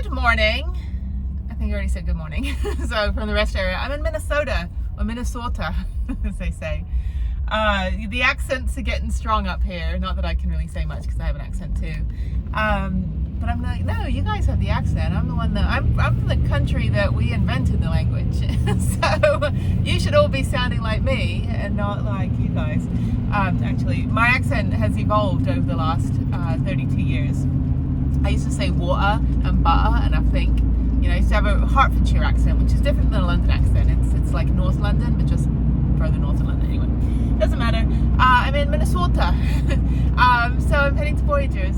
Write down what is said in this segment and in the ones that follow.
Good morning. I think I already said good morning. So from the rest area, I'm in Minnesota, or Minnesota, as they say. The accents are getting strong up here. Not that I can really say much because I have an accent too. But I'm like, no, you guys have the accent. I'm the one that, I'm from the country that we invented the language. So you should all be sounding like me and not like you guys. Actually, my accent has evolved over the last 32 years. I used to say water and butter, and I think, you know, I used to have a Hertfordshire accent, which is different than a London accent. It's like North London, but just further north of London anyway. Doesn't matter. I'm in Minnesota. So I'm heading to Voyageurs,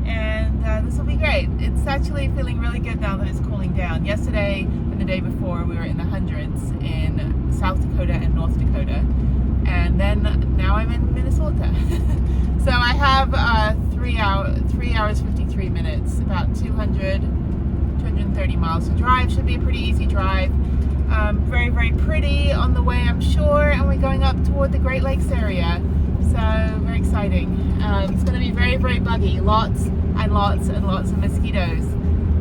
and this will be great. It's actually feeling really good now that it's cooling down. Yesterday and the day before we were in the hundreds in South Dakota and North Dakota, and then now I'm in Minnesota. So I have 3 hours 53 minutes, about 230 miles to drive. Should be a pretty easy drive. Very, very pretty on the way, I'm sure, and we're going up toward the Great Lakes area, so very exciting. It's going to be very, very buggy. Lots and lots and lots of mosquitoes.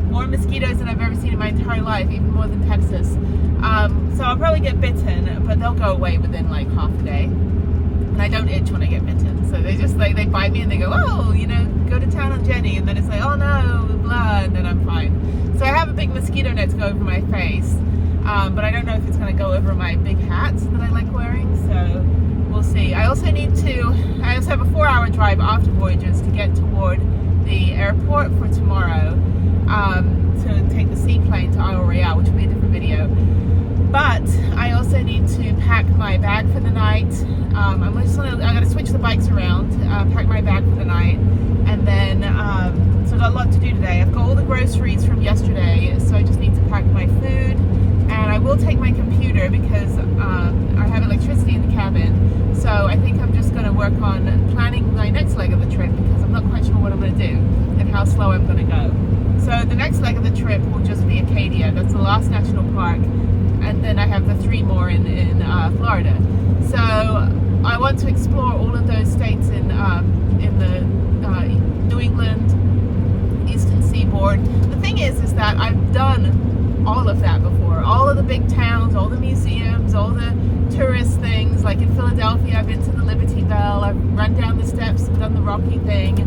More mosquitoes than I've ever seen in my entire life, even more than Texas. So I'll probably get bitten, but they'll go away within like half a day. And I don't itch when I get bitten, so they just like, they bite me and they go, oh, you know, go to town on Jenny, and then it's like, oh no, blah, and then I'm fine. So I have a big mosquito net to go over my face, but I don't know if it's going to go over my big hat that I like wearing, so we'll see. I also have a 4-hour drive after Voyageurs to get toward the airport for tomorrow, to take the seaplane to Isle Royale, which will be a different video. But I also need to pack my bag for the night. I got to switch the bikes around, pack my bag for the night, and then so I've got a lot to do today. I've got all the groceries from yesterday, so I just need to pack my food, and I will take my computer because I have electricity in the cabin. So I think I'm just going to work on planning my next leg of the trip because I'm not quite sure what I'm going to do and how slow I'm going to go. So the next leg of the trip will just be Acadia. That's the last national park. And then I have the 3 more in Florida. So I want to explore all of those states in the New England, Eastern Seaboard. The thing is that I've done all of that before. All of the big towns, all the museums, all the tourist things. Like in Philadelphia, I've been to the Liberty Bell. I've run down the steps and done the Rocky thing.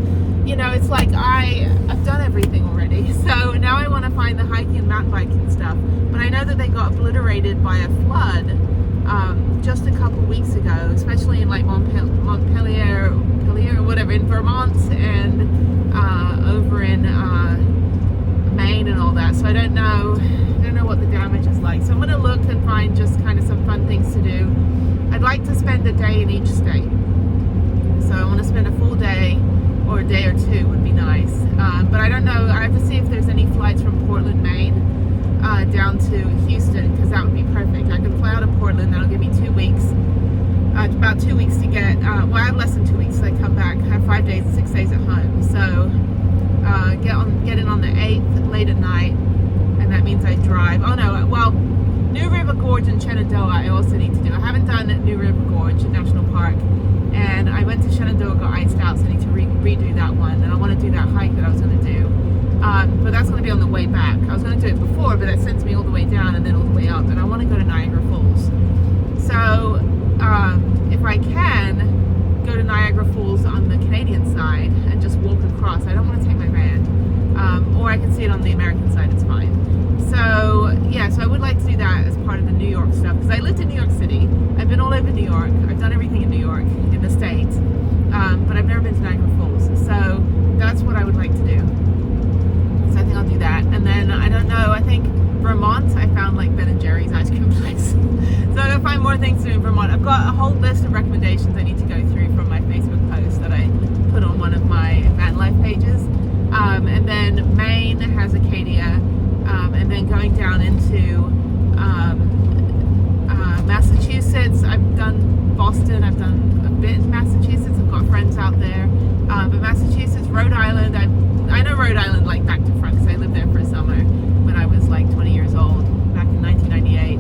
You know, it's like I've done everything already. So now I want to find the hiking and mountain biking stuff. But I know that they got obliterated by a flood just a couple weeks ago, especially in like Montpelier or whatever, in Vermont, and over in Maine and all that. So I don't know what the damage is like. So I'm going to look and find just kind of some fun things to do. I'd like to spend a day in each state. So I want to spend a full day, or a day or 2 would be nice. But I don't know. I have to see if there's any flights from Portland, Maine, down to Houston, because that would be perfect. I can fly out of Portland. That'll give me 2 weeks. About 2 weeks to get. Well, I have less than 2 weeks. So I come back. I have 5 days, 6 days at home. So get in on the 8th late at night, and that means I drive. Oh no. Well, New River Gorge and Shenandoah I also need to do. I haven't done New River Gorge National Park. And I went to Shenandoah, got iced out, so I need to redo that one. And I want to do that hike that I was going to do. But that's going to be on the way back. I was going to do it before, but that sends me all the way down and then all the way up. And I want to go to Niagara Falls. So if I can go to Niagara Falls on the Canadian side and just walk across. I don't want to take my van. Or I can see it on the American side, it's fine. So yeah, so I would like to do that as part of the New York stuff, because I lived in New York City. I've been all over New York. I've done everything in New York, in the States, but I've never been to Niagara Falls. So that's what I would like to do. So I think I'll do that. And then I don't know, I think Vermont, I found like Ben & Jerry's ice cream place. So I'm going to find more things to do in Vermont. I've got a whole list of recommendations I need to go through from my Facebook post that I put on one of my Vanlife pages. And then Maine has Acadia, and then going down into Massachusetts. I've done Boston, I've done a bit in Massachusetts, I've got friends out there. But Massachusetts, Rhode Island, I know Rhode Island like back to front because I lived there for a summer when I was like 20 years old, back in 1998.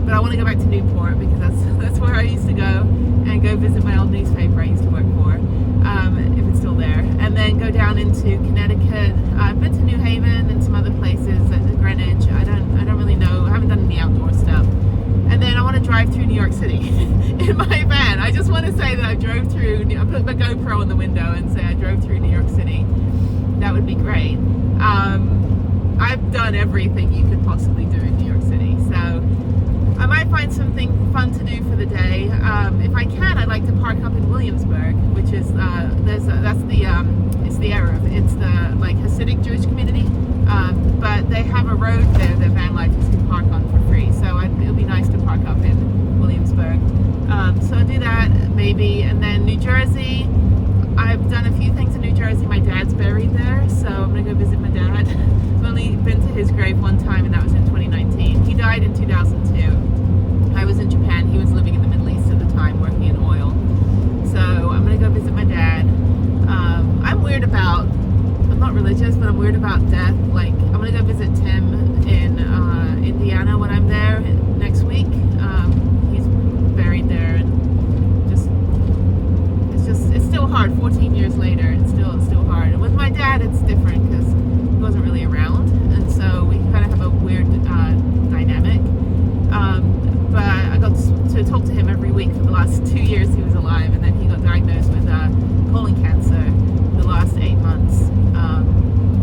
But I want to go back to Newport because that's where I used to go and go visit my old newspaper I used to work for, if it's still there. And then go down into Connecticut. I've been to New Haven and some other great. I've done everything you could possibly do in New York City, so I might find something fun to do for the day. If I can, I'd like to park up in Williamsburg, which is it's the Arab, it's the like Hasidic Jewish community, but they have a road there that Vanlife can park on for free. So it'll be nice to park up in Williamsburg. So I'll do that maybe, and then New Jersey. I've done a few things in New Jersey. My dad's buried there, so I'm gonna go visit my dad. I've only been to his grave one time, and that was in 2019. He died in 2002. I was in Japan. He was living in the Middle East at the time, working in oil. So I'm gonna go visit my dad. I'm weird about, I'm not religious, but I'm weird about death. Like, I'm gonna go visit Tim in Indiana when I'm there next week. He's buried there, and it's still hard. 14 years later, it's still hard. And with my dad, it's different because he wasn't really around, and so we kind of have a weird dynamic. But I got to talk to him every week for the last 2 years he was alive, and then he got diagnosed with colon cancer the last 8 months.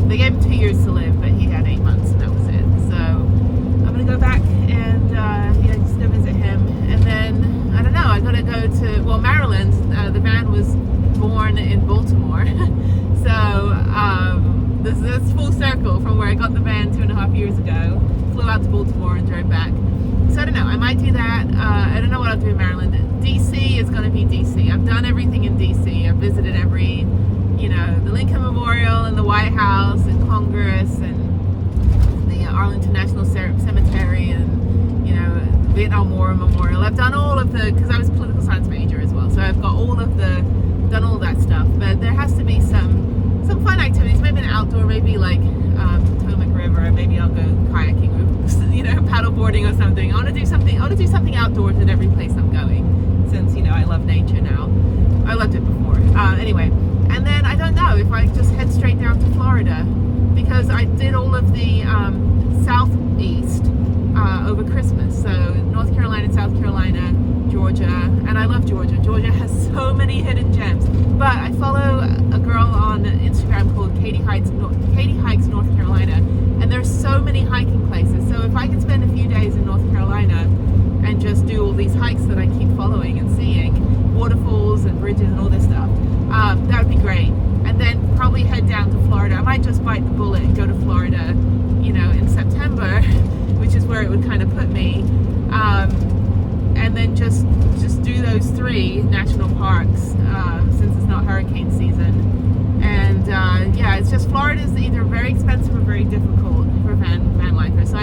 They gave him 2 years to live, but he had 8 months, and that was it. So I'm gonna go back and just go visit him, and then I don't know. I gotta go to Maryland. The van was born in Baltimore, so this is full circle from where I got the van 2.5 years ago. Flew out to Baltimore and drove back. So I don't know, I might do that. I don't know what I'll do in Maryland. DC is going to be DC. I've done everything in DC. I've visited every, the Lincoln Memorial and the White House and Congress and the Arlington National Cemetery and, Vietnam War Memorial. I've done all of because I was a political science major as well. So I've got done all that stuff. But there has to be some fun activities, maybe an outdoor, maybe like Potomac River, maybe I'll go kayaking or paddleboarding or something. I want to do something outdoors at every place I'm going, since I love nature now. I loved it before. Anyway, and then I don't know if I just head straight down to Florida, because I did all of the southeast over Christmas. So North Carolina, South Carolina, Georgia, and I love Georgia. Georgia has so many hidden gems. But I follow a girl on Instagram called Katie Hikes North Carolina, and there's so many hiking places. So if I could spend a few days in North Carolina and just do all these hikes that I keep following and seeing, waterfalls and bridges and all this stuff, that would be great. And then probably head down to Florida. I might just bite the bullet and go to Florida, in September, which is where it would kind of put me. And then just do those 3 national parks since it's not hurricane season. And it's just Florida's either very expensive or very difficult for vanlifers. So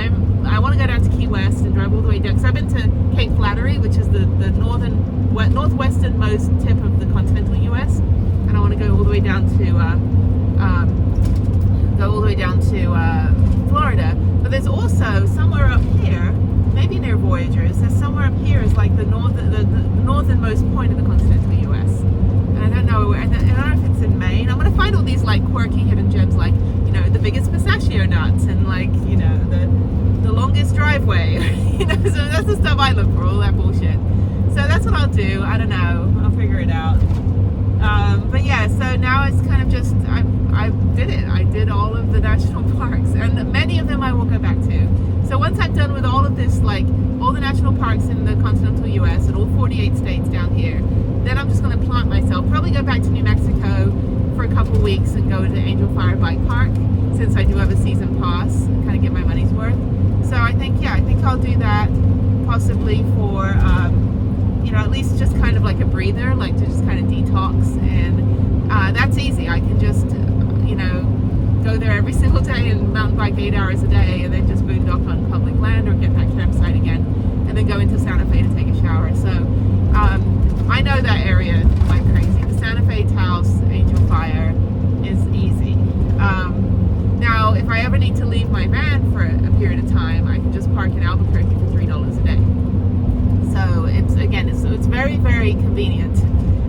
I want to go down to Key West and drive all the way down, because I've been to Cape Flattery, which is the northwesternmost tip of the continental U.S., and I want to go all the way down to Florida. But there's also somewhere up here, maybe near Voyageurs, there's somewhere up here is like the northernmost point of the continental U.S. And I don't know if it's in Maine. I'm going to find all these like quirky hidden gems, like the biggest pistachio nuts, and like the longest driveway. So that's the stuff I look for, all that bullshit. So that's what I'll do. I don't know. I'll figure it out. But yeah, so now it's kind of just I did it. I did all of the national parks, and many of them I will go back to. So once I'm done with all of this, like all the national parks in the continental U.S. and all 48 states down here, then I'm just going to plant myself. Probably go back to New Mexico for a couple weeks and go to Angel Fire Bike Park, since I do have a season pass, kind of get my money's worth. So I think I'll do that, possibly for at least just kind of like a breather, like to just kind of detox. And that's easy. I can just go there every single day and mountain bike 8 hours a day, and then just boondock on public land or get that campsite again, and then go into Santa Fe to take a shower. So I know that area like crazy. The Santa Fe, Taos, Angel Fire is easy. Now, if I ever need to leave my van for a period of time, I can just park in Albuquerque for $3 a day. So it's very, very convenient.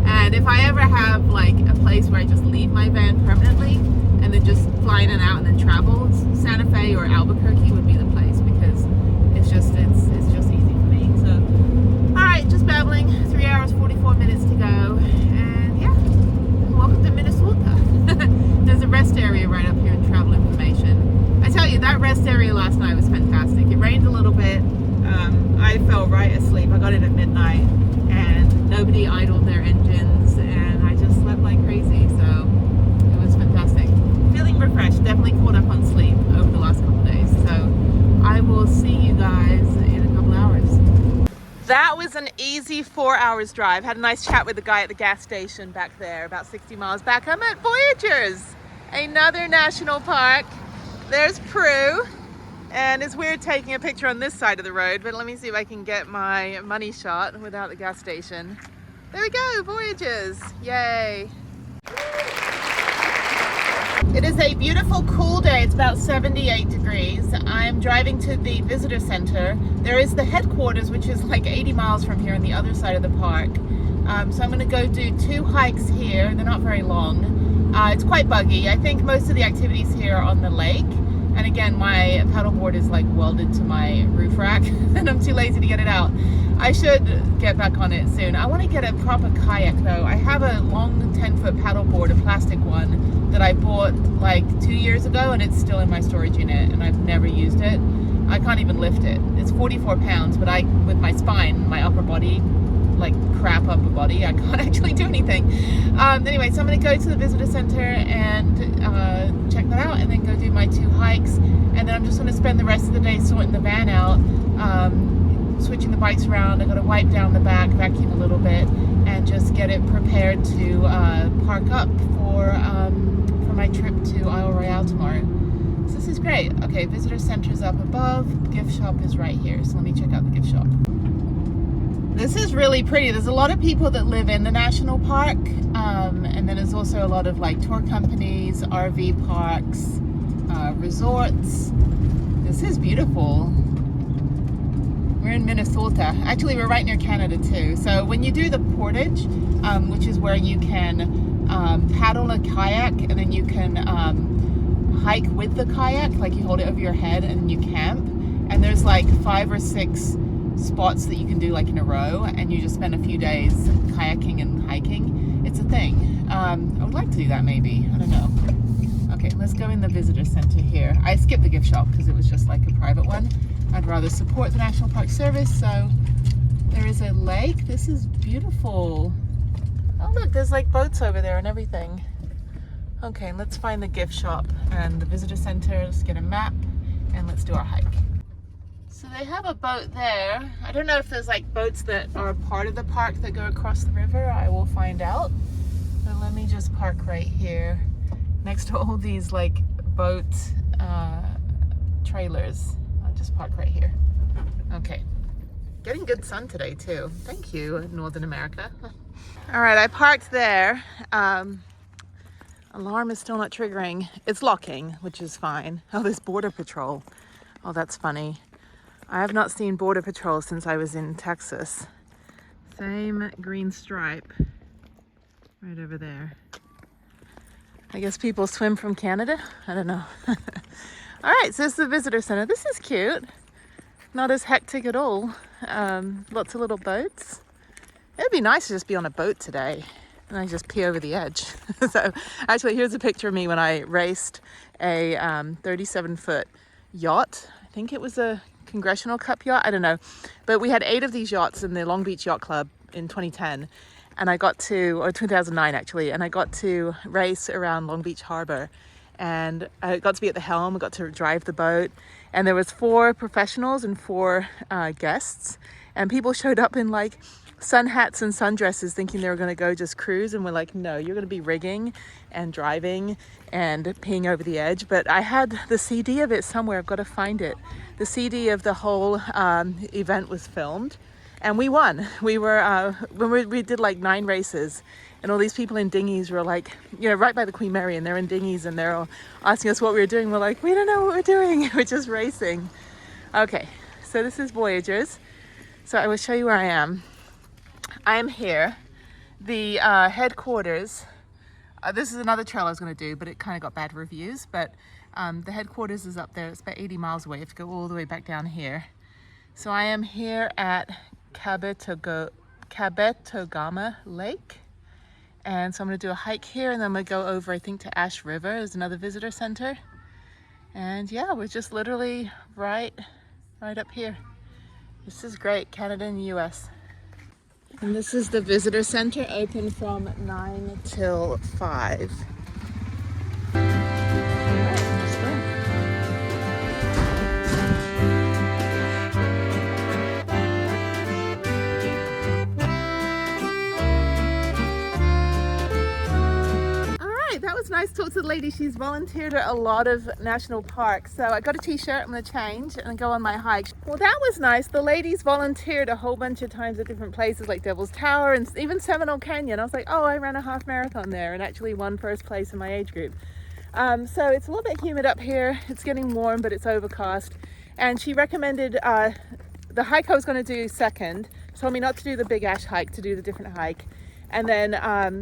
And if I ever have like a place where I just leave my van permanently and then just fly in and out and then travel, Santa Fe or Albuquerque would be the place, because it's just easy for me. So all right, just babbling. 3 hours 44 minutes to go, and yeah, welcome to Minnesota. There's a rest area right up here in travel information. I tell you, that rest area last night was fantastic. It rained a little bit. I fell right asleep. I got in at midnight and nobody idled their engines and I just slept like crazy. So it was fantastic. Feeling refreshed, definitely caught up on sleep over the last couple of days. So I will see you guys in a couple hours. That was an easy 4 hours drive. Had a nice chat with the guy at the gas station back there, about 60 miles back. I'm at Voyageurs, another national park. There's Prue. And it's weird taking a picture on this side of the road, but let me see if I can get my money shot without the gas station. There we go, Voyageurs, yay. It is a beautiful, cool day. It's about 78 degrees. I'm driving to the visitor center. There is the headquarters, which is like 80 miles from here on the other side of the park. So I'm gonna go do 2 hikes here. They're not very long. It's quite buggy. I think most of the activities here are on the lake. And again, my paddleboard is like welded to my roof rack and I'm too lazy to get it out. I should get back on it soon. I want to get a proper kayak though. I have a long 10-foot paddleboard, a plastic one that I bought like 2 years ago and it's still in my storage unit and I've never used it. I can't even lift it. It's 44 pounds, but with my spine, my upper body, like crap upper body, I can't actually do anything. Anyway, so I'm going to go to the visitor center and check that out and then go do my 2 hikes, and then I'm just going to spend the rest of the day sorting the van out, switching the bikes around. I got to wipe down the back, vacuum a little bit, and just get it prepared to park up for my trip to Isle Royale tomorrow. So this is great. Okay, visitor center's up above, gift shop is right here, so let me check out the gift shop. This is really pretty. There's a lot of people that live in the national park, and then there's also a lot of like tour companies, RV parks, resorts. This is beautiful. We're in Minnesota. Actually, we're right near Canada too. So when you do the portage, which is where you can paddle a kayak and then you can hike with the kayak, like you hold it over your head and you camp, and there's like 5 or 6 spots that you can do like in a row, and you just spend a few days kayaking and hiking. It's a thing. I would like to do that maybe. I don't know. Okay, let's go in the visitor center here. I skipped the gift shop because it was just like a private one. I'd rather support the National Park Service. So there is a lake. This is beautiful. Oh look, there's like boats over there and everything. Okay, let's find the gift shop and the visitor center. Let's get a map and let's do our hike. So they have a boat there. I don't know if there's like boats that are part of the park that go across the river. I will find out. But let me just park right here next to all these like boat trailers. I'll just park right here. Okay. Getting good sun today too. Thank you, Northern America. All right, I parked there. Alarm is still not triggering. It's locking, which is fine. Oh, there's Border Patrol. Oh, that's funny. I have not seen Border Patrol since I was in Texas. Same green stripe right over there. I guess people swim from Canada? I don't know. All right, so this is the visitor center. This is cute. Not as hectic at all. Lots of little boats. It'd be nice to just be on a boat today and I just pee over the edge. So actually, here's a picture of me when I raced a 37-foot yacht. I think it was a Congressional Cup yacht, I don't know, but we had 8 of these yachts in the Long Beach Yacht Club in 2010, and I got to, or 2009 actually, and I got to race around Long Beach Harbor, and I got to be at the helm. I got to drive the boat, and there was 4 professionals and 4 guests, and people showed up in like sun hats and sundresses thinking they were going to go just cruise, and we're like, no, you're going to be rigging and driving and peeing over the edge. But I had the CD of it somewhere. I've got to find it. The CD of the whole event was filmed, and we won. We were when we did like 9 races, and all these people in dinghies were like, you know, right by the Queen Mary, and they're in dinghies and they're all asking us what we were doing. We're like, we don't know what we're doing. We're just racing. Okay, so this is Voyageurs. So I will show you where I am. I am here. The headquarters, this is another trail I was going to do, but it kind of got bad reviews. But the headquarters is up there. It's about 80 miles away. You have to go all the way back down here. So I am here at Kabetogama Lake. And so I'm gonna do a hike here and then I'm gonna go over, I think, to Ash River. There's another visitor center. And yeah, we're just literally right up here. This is great, Canada and US. And this is the visitor center, open from 9 till 5. That was nice to talk to the lady. She's volunteered at a lot of national parks. So I got a t-shirt, I'm gonna change and go on my hike. Well, that was nice. The ladies volunteered a whole bunch of times at different places like Devil's Tower and even Seminole Canyon. I was like, oh, I ran a half marathon there and actually won first place in my age group. So it's a little bit humid up here. It's getting warm, but it's overcast. And she recommended the hike I was gonna do second. Told me not to do the Big Ash hike, to do the different hike. And then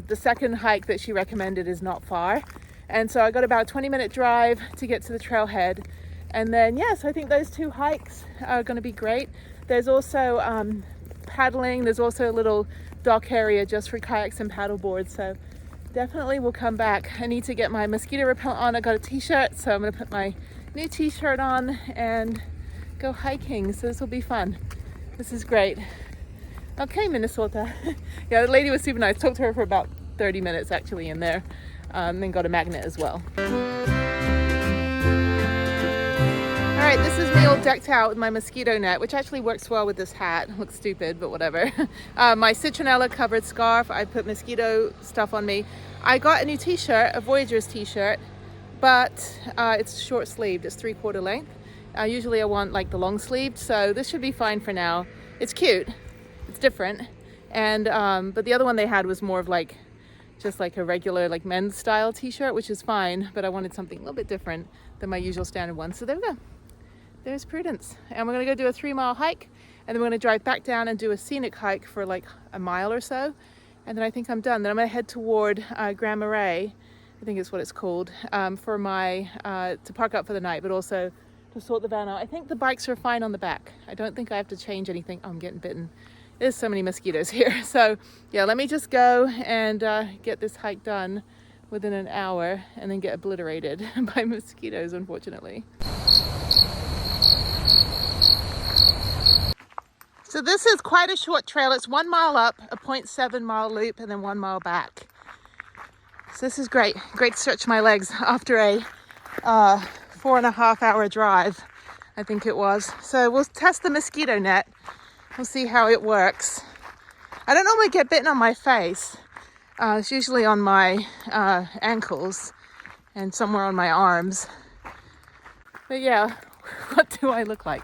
the second hike that she recommended is not far. And so I got about a 20-minute drive to get to the trailhead. And then, yes, I think those two hikes are gonna be great. There's also paddling. There's also a little dock area just for kayaks and paddle boards. So definitely we'll come back. I need to get my mosquito repellent on. I got a t-shirt, so I'm gonna put my new t-shirt on and go hiking. So this will be fun. This is great. Okay, Minnesota. Yeah, the lady was super nice. Talked to her for about 30 minutes actually in there. Then got a magnet as well. All right, this is me all decked out with my mosquito net, which actually works well with this hat. Looks stupid, but whatever. My citronella covered scarf. I put mosquito stuff on me. I got a new t-shirt, a Voyageurs t-shirt, but it's short sleeved. It's 3/4 length. Usually I want like the long sleeved, so this should be fine for now. It's cute. It's different. And but the other one they had was more of like just like a regular like men's style t-shirt, which is fine, but I wanted something a little bit different than my usual standard one. So there we go. There's Prudence. And we're gonna go do a 3-mile hike, and then we're gonna drive back down and do a scenic hike for like a mile or so. And then I think I'm done. Then I'm gonna head toward Grand Marais, I think it's what it's called, for my to park up for the night, but also to sort the van out. I think the bikes are fine on the back. I don't think I have to change anything. Oh, I'm getting bitten. There's so many mosquitoes here. So yeah, let me just go and get this hike done within an hour and then get obliterated by mosquitoes, unfortunately. So this is quite a short trail. It's 1 mile up, a 0.7 mile loop, and then 1 mile back. So this is great. Great to stretch my legs after a 4.5 hour drive, I think it was. So we'll test the mosquito net. We'll see how it works. I don't normally get bitten on my face. It's usually on my ankles and somewhere on my arms. But yeah, what do I look like?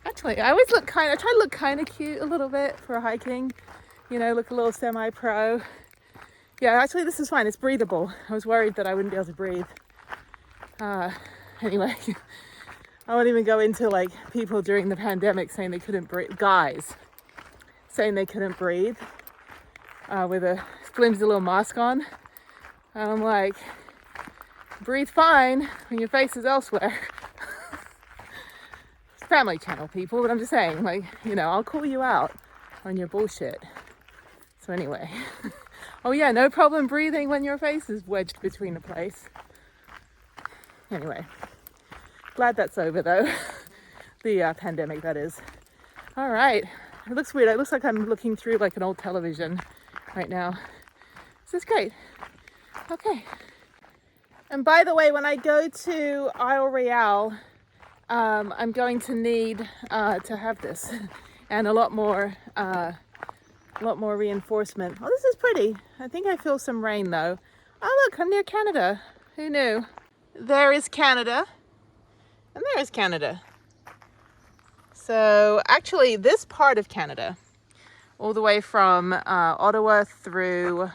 Actually, I always look I try to look kind of cute a little bit for hiking. You know, look a little semi-pro. Yeah, actually this is fine. It's breathable. I was worried that I wouldn't be able to breathe. Anyway. I won't even go into like people during the pandemic saying they couldn't breathe, guys saying they couldn't breathe with a flimsy little mask on. And I'm like, breathe fine when your face is elsewhere. It's Family Channel, people, but I'm just saying, like, you know, I'll call you out on your bullshit. So anyway, oh yeah, no problem breathing when your face is wedged between a place. Anyway. Glad that's over though. The pandemic, that is. All right. It looks weird. It looks like I'm looking through like an old television right now. This is great. Okay. And by the way, when I go to Isle Royale, I'm going to need to have this and a lot more reinforcement. Oh, this is pretty. I think I feel some rain though. Oh look, I'm near Canada. Who knew? There is Canada. And there's Canada. So actually this part of Canada, all the way from Ottawa through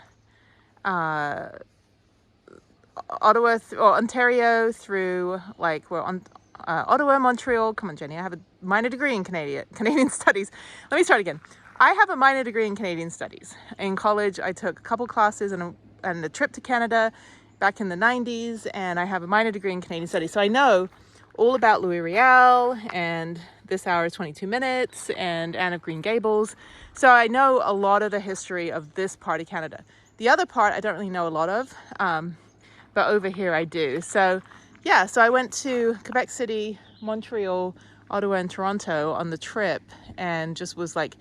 Ontario through like we're on Ottawa, Montreal. Come on, Jenny, I have a minor degree in Canadian studies. Let me start again. I have a minor degree in Canadian studies. In college, I took a couple classes and a trip to Canada back in the 90s, and I have a minor degree in Canadian studies. So I know all about Louis Riel and This Hour is 22 Minutes and Anne of Green Gables. So I know a lot of the history of this part of Canada. The other part I don't really know a lot of, but over here I do. So yeah, so I went to Quebec City, Montreal, Ottawa and Toronto on the trip, and just was like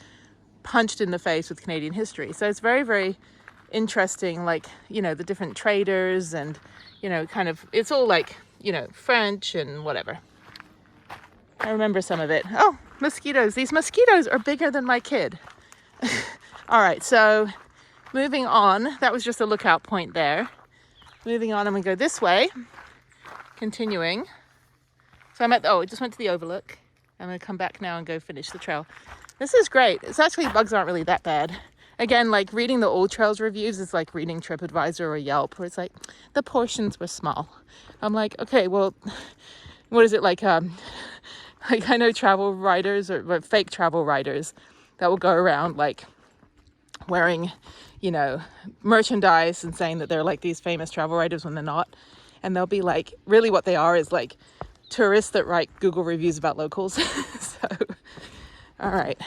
punched in the face with Canadian history. So it's very, very interesting, like, you know, the different traders and, you know, kind of, it's all like, you know, French and whatever. I remember some of it. Oh, mosquitoes. These mosquitoes are bigger than my kid. All right, so moving on. That was just a lookout point there. Moving on, I'm gonna go this way. Continuing. So I'm at, I just went to the overlook. I'm gonna come back now and go finish the trail. This is great. It's actually, bugs aren't really that bad. Again, like reading the old trails reviews is like reading TripAdvisor or Yelp, where it's like, the portions were small. I'm like, okay, well, what is it like I know travel writers or fake travel writers that will go around like wearing, you know, merchandise and saying that they're like these famous travel writers when they're not. And they'll be like, really what they are is like tourists that write Google reviews about locals. So, all right.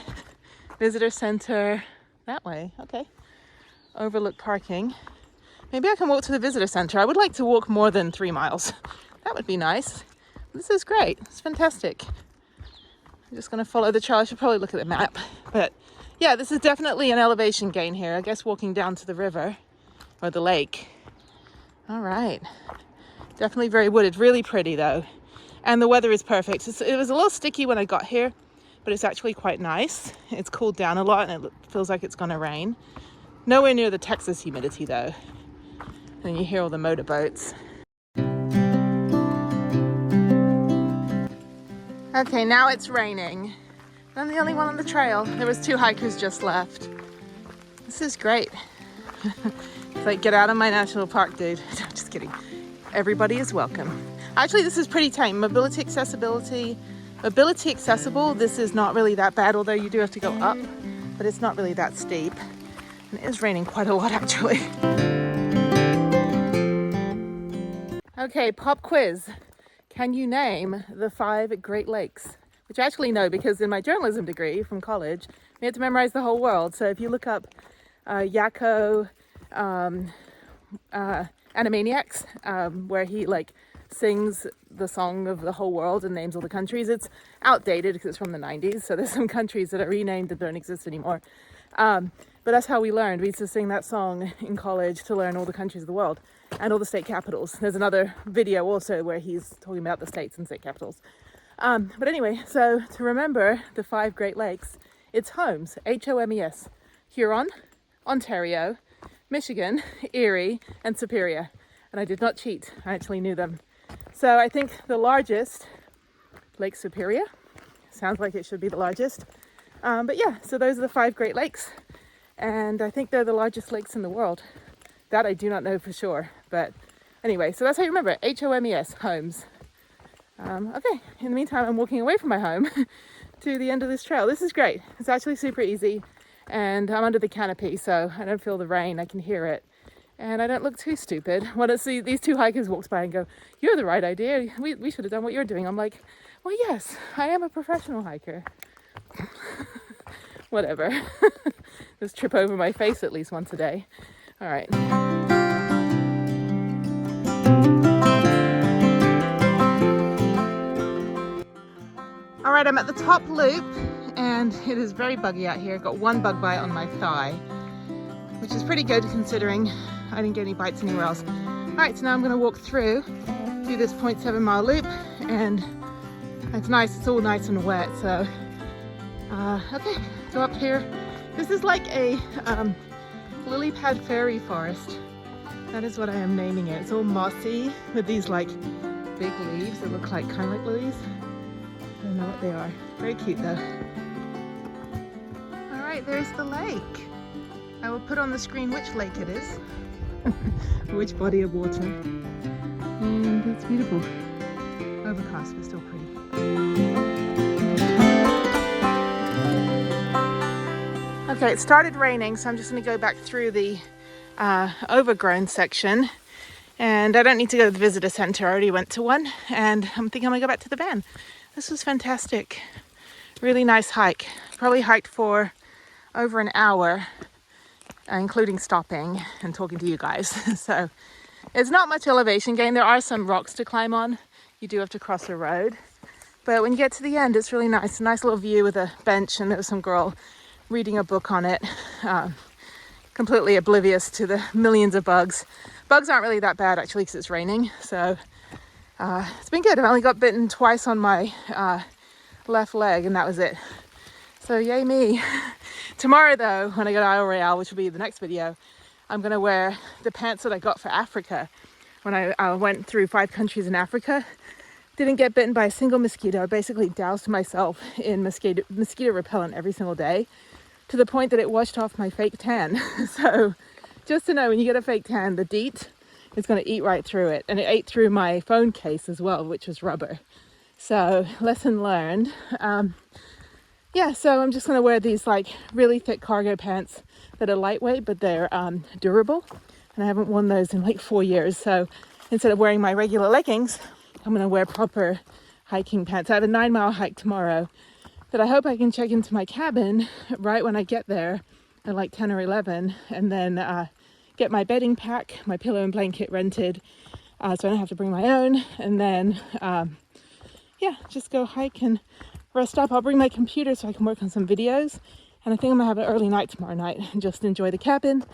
Visitor center that way. Okay. Overlook parking. Maybe I can walk to the visitor center. I would like to walk more than 3 miles. That would be nice. This is great. It's fantastic. I'm just going to follow the trail. I should probably look at the map. But yeah, this is definitely an elevation gain here. I guess walking down to the river or the lake. All right. Definitely very wooded. Really pretty though. And the weather is perfect. It was a little sticky when I got here, but it's actually quite nice. It's cooled down a lot and it feels like it's going to rain. Nowhere near the Texas humidity though. And you hear all the motorboats. Okay, now it's raining. I'm the only one on the trail. There was 2 hikers just left. This is great. It's like, get out of my national park, dude. Just kidding. Everybody is welcome. Actually, this is pretty tame. Mobility accessible. This is not really that bad, although you do have to go up, but it's not really that steep. And it is raining quite a lot, actually. Okay, pop quiz. Can you name the 5 Great Lakes? Which I actually know because in my journalism degree from college, we had to memorize the whole world. So if you look up Yakko, Animaniacs, where he like sings the song of the whole world and names all the countries, it's outdated because it's from the 90s. So there's some countries that are renamed that don't exist anymore. But that's how we learned. We used to sing that song in college to learn all the countries of the world and all the state capitals. There's another video also where he's talking about the states and state capitals. But anyway, so to remember the 5 Great Lakes, it's HOMES, H-O-M-E-S, Huron, Ontario, Michigan, Erie, and Superior. And I did not cheat, I actually knew them. So I think the largest, Lake Superior, sounds like it should be the largest. But yeah, so those are the 5 Great Lakes. And I think they're the largest lakes in the world. That I do not know for sure. But anyway, so that's how you remember it, H-O-M-E-S, HOMES. Okay, in the meantime, I'm walking away from my home to the end of this trail. This is great. It's actually super easy. And I'm under the canopy, so I don't feel the rain. I can hear it. And I don't look too stupid. When I see these 2 hikers walks by and go, "You're the right idea. We should have done what you're doing." I'm like, well, yes, I am a professional hiker. Whatever. Just trip over my face at least once a day. All right. All right, I'm at the top loop and it is very buggy out here. Got 1 bug bite on my thigh, which is pretty good considering I didn't get any bites anywhere else. All right, so now I'm gonna walk through this 0.7 mile loop and it's nice, it's all nice and wet. So, okay, go up here. This is like a lily pad fairy forest. That is what I am naming it. It's all mossy with these like big leaves that look like kind of like lilies. I don't know what they are. Very cute though. All right, there's the lake. I will put on the screen which lake it is, which body of water. And it's beautiful. Overcast, but still pretty. Okay, it started raining, so I'm just going to go back through the overgrown section. And I don't need to go to the visitor center. I already went to one. And I'm thinking I'm going to go back to the van. This was fantastic. Really nice hike. Probably hiked for over an hour. including stopping and talking to you guys. So it's not much elevation gain. There are some rocks to climb on. You do have to cross a road. But when you get to the end, it's really nice. A nice little view with a bench, and there was some girl reading a book on it, completely oblivious to the millions of bugs. Bugs aren't really that bad, actually, because it's raining. So it's been good. I've only got bitten twice on my left leg, and that was it. So yay me. Tomorrow, though, when I go to Isle Royale, which will be the next video, I'm going to wear the pants that I got for Africa. When I went through 5 countries in Africa, didn't get bitten by a single mosquito. I basically doused myself in mosquito repellent every single day, to the point that it washed off my fake tan. So just to know, when you get a fake tan, the DEET is going to eat right through it. And it ate through my phone case as well, which was rubber. So lesson learned. Yeah, so I'm just going to wear these like really thick cargo pants that are lightweight, but they're durable. And I haven't worn those in like 4 years. So instead of wearing my regular leggings, I'm going to wear proper hiking pants. I have a 9-mile hike tomorrow that I hope I can check into my cabin right when I get there at like 10 or 11, and then get my bedding pack, my pillow and blanket rented, so I don't have to bring my own, and then yeah, just go hike and rest up. I'll bring my computer so I can work on some videos, and I think I'm gonna have an early night tomorrow night and just enjoy the cabin,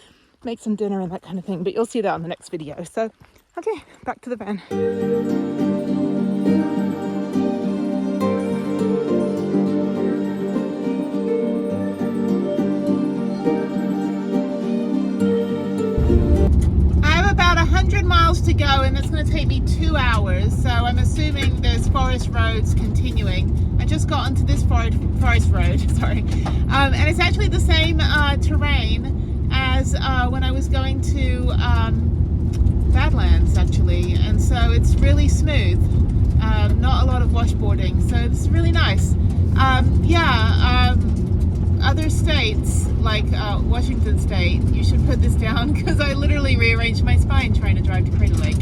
make some dinner and that kind of thing, but you'll see that on the next video. So okay, back to the van. About 100 miles to go, and it's going to take me 2 hours, so I'm assuming there's forest roads continuing. I just got onto this forest road, sorry, and it's actually the same terrain as when I was going to Badlands, actually, and so it's really smooth, not a lot of washboarding, so it's really nice. Other states, like Washington State, you should put this down, because I literally rearranged my spine trying to drive to Crater Lake.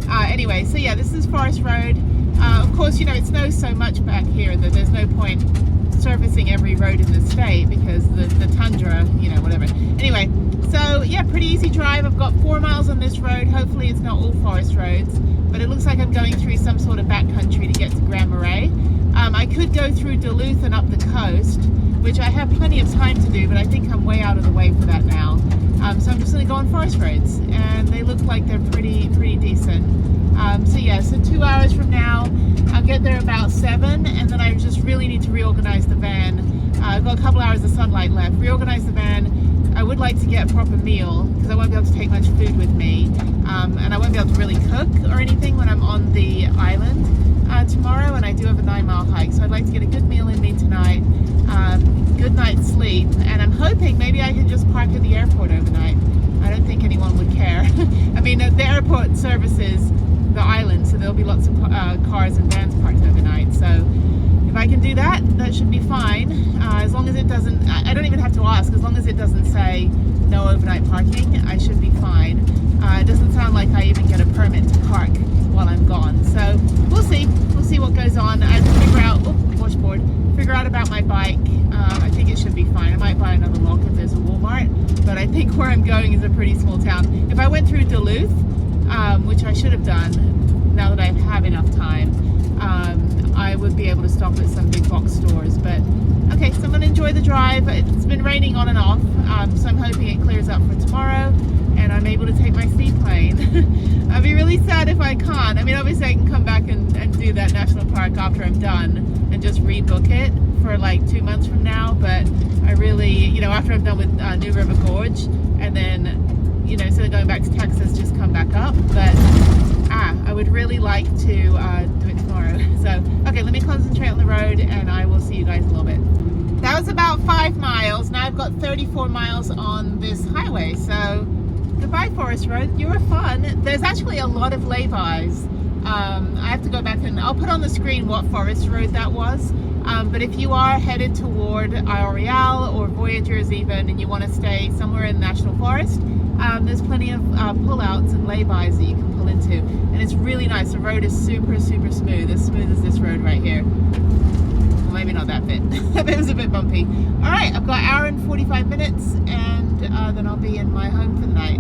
Anyway, so yeah, this is Forest Road. Of course, you know, it snows so much back here that there's no point surfacing every road in the state, because the tundra, you know, whatever. Anyway, so yeah, pretty easy drive. I've got 4 miles on this road. Hopefully it's not all forest roads, but it looks like I'm going through some sort of backcountry to get to Grand Marais. I could go through Duluth and up the coast, which I have plenty of time to do, but I think I'm way out of the way for that now. So I'm just going to go on forest roads, and they look like they're pretty decent. So yeah, so 2 hours from now, I'll get there about 7, and then I just really need to reorganize the van. I've got a couple hours of sunlight left. Reorganize the van. I would like to get a proper meal, because I won't be able to take much food with me, and I won't be able to really cook or anything when I'm on the island tomorrow, and I do have a 9-mile hike, so I'd like to get a good meal in me tonight, good night's sleep, and I'm hoping maybe I can just park at the airport overnight. I don't think anyone would care. I mean, the airport services the island, so there'll be lots of cars and vans parked overnight, so if I can do that, that should be fine, as long as it doesn't, I don't even have to ask, as long as it doesn't say no overnight parking, I should be fine. It doesn't sound like I even get a permit to park while I'm gone, so we'll see what goes on. I have to figure out, washboard, figure out about my bike. I think it should be fine. I might buy another lock if there's a Walmart, but I think where I'm going is a pretty small town. If I went through Duluth, which I should have done now that I have enough time, I would be able to stop at some big box stores. But okay, so I'm going to enjoy the drive. It's been raining on and off, so I'm hoping it clears up for tomorrow and I'm able to take my seaplane. I'd be really sad if I can't. I mean, obviously I can come back and do that national park after I'm done and just rebook it for like 2 months from now, but I really, you know, after I'm done with New River Gorge, and then, you know, instead of going back to Texas, just come back up. But I would really like to do it tomorrow. So okay, let me concentrate on the road and I will see you guys in a little bit. That was about 5 miles. Now I've got 34 miles on this highway, so goodbye Forest Road, you were fun. There's actually a lot of laybys. I have to go back and I'll put on the screen what forest road that was. But if you are headed toward Isle Royale or Voyageurs even, and you want to stay somewhere in the National Forest, there's plenty of pullouts and laybys that you can pull into. And it's really nice. The road is super, super smooth as this road right here. Well, maybe not that bit. That bit was a bit bumpy. All right, I've got an hour and 45 minutes, and then I'll be in my home for the night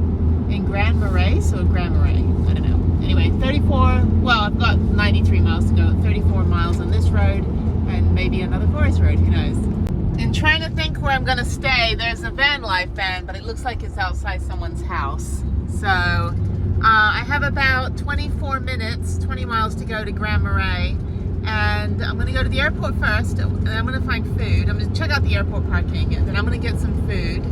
in Grand Marais, or Grand Marais, I don't know. Anyway, 34, well, I've got 93 miles to go, 34 miles on this road, and maybe another forest road, who knows. And trying to think where I'm gonna stay, there's a Vanlife van, but it looks like it's outside someone's house. So I have about 24 minutes, 20 miles to go to Grand Marais, and I'm gonna go to the airport first, and I'm gonna find food. I'm gonna check out the airport parking, and then I'm gonna get some food,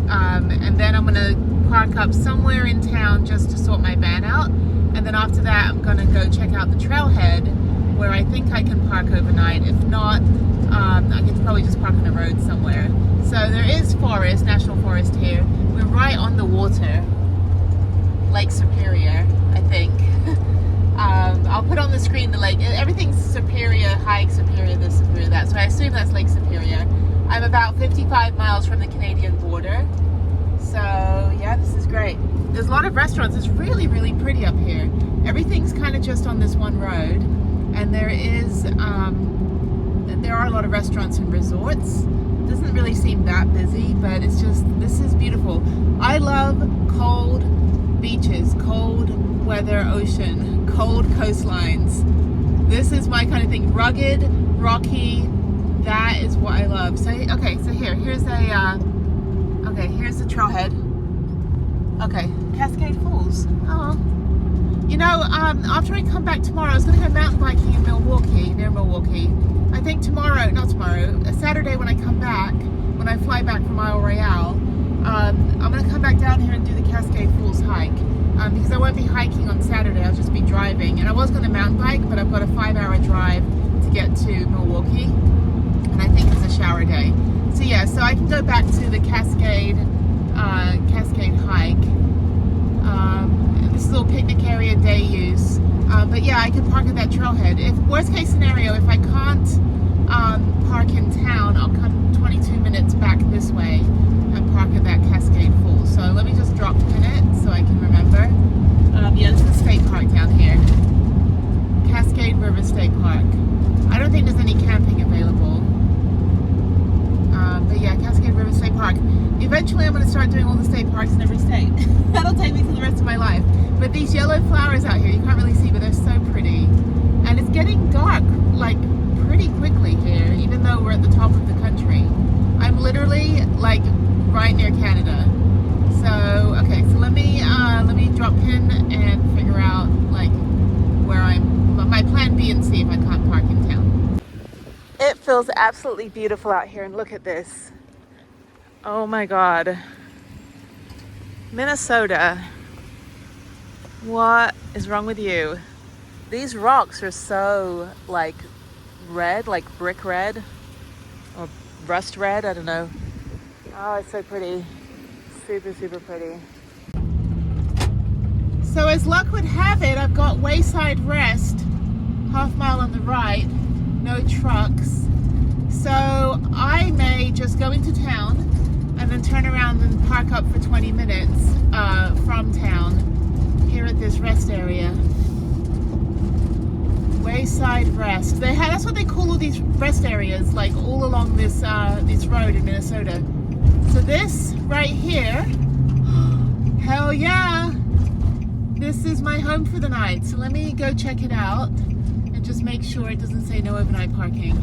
and then I'm gonna park up somewhere in town just to sort my van out, and then after that I'm gonna go check out the trailhead where I think I can park overnight. If not, I can probably just park on a road somewhere. So there is forest, national forest here. We're right on the water, Lake Superior, I think. I'll put on the screen the lake. Everything's Superior, hike, Superior, this, Superior, that. So I assume that's Lake Superior. I'm about 55 miles from the Canadian border. So yeah, this is great. There's a lot of restaurants. It's really, really pretty up here. Everything's kind of just on this one road. And there are a lot of restaurants and resorts. It doesn't really seem that busy, but it's just, this is beautiful. I love cold beaches, cold weather, ocean, cold coastlines. This is my kind of thing. Rugged, rocky, that is what I love. So, okay, so here's the trailhead. Okay, Cascade Falls. Oh. You know, after I come back tomorrow, I was going to go mountain biking in Milwaukee, near Milwaukee. I think Saturday when I come back, when I fly back from Isle Royale, I'm going to come back down here and do the Cascade Falls hike. Because I won't be hiking on Saturday, I'll just be driving. And I was going to mountain bike, but I've got a 5-hour drive to get to Milwaukee. And I think it's a shower day. So yeah, so I can go back to the Cascade hike. This is a little picnic area, day use. But yeah, I can park at that trailhead. If worst case scenario, if I can't park in town, I'll come 22 minutes back this way and park at that Cascade Falls. So let me just drop pin it so I can remember. Yeah, this is State Park down here. Cascade River State Park. I don't think there's any camping available. But yeah, Cascade River State Park. Eventually I'm going to start doing all the state parks in every state. That'll take me for the rest of my life. But these yellow flowers out here, you can't really see, but they're so pretty. And it's getting dark, like, pretty quickly here, even though we're at the top of the country. I'm literally, like, right near Canada. So, okay, so let me drop pin and figure out, like, where my plan B and C if I can't park in town. It feels absolutely beautiful out here, and look at this. Oh my God. Minnesota. What is wrong with you? These rocks are so like red, like brick red or rust red, I don't know. Oh, it's so pretty. Super, super pretty. So as luck would have it, I've got Wayside Rest, half-mile on the right, no trucks. So I may just go into town and then turn around and park up for 20 minutes from town here at this rest area. Wayside Rest. That's what they call all these rest areas, like all along this road in Minnesota. So this right here, hell yeah, this is my home for the night. So let me go check it out and just make sure it doesn't say no overnight parking.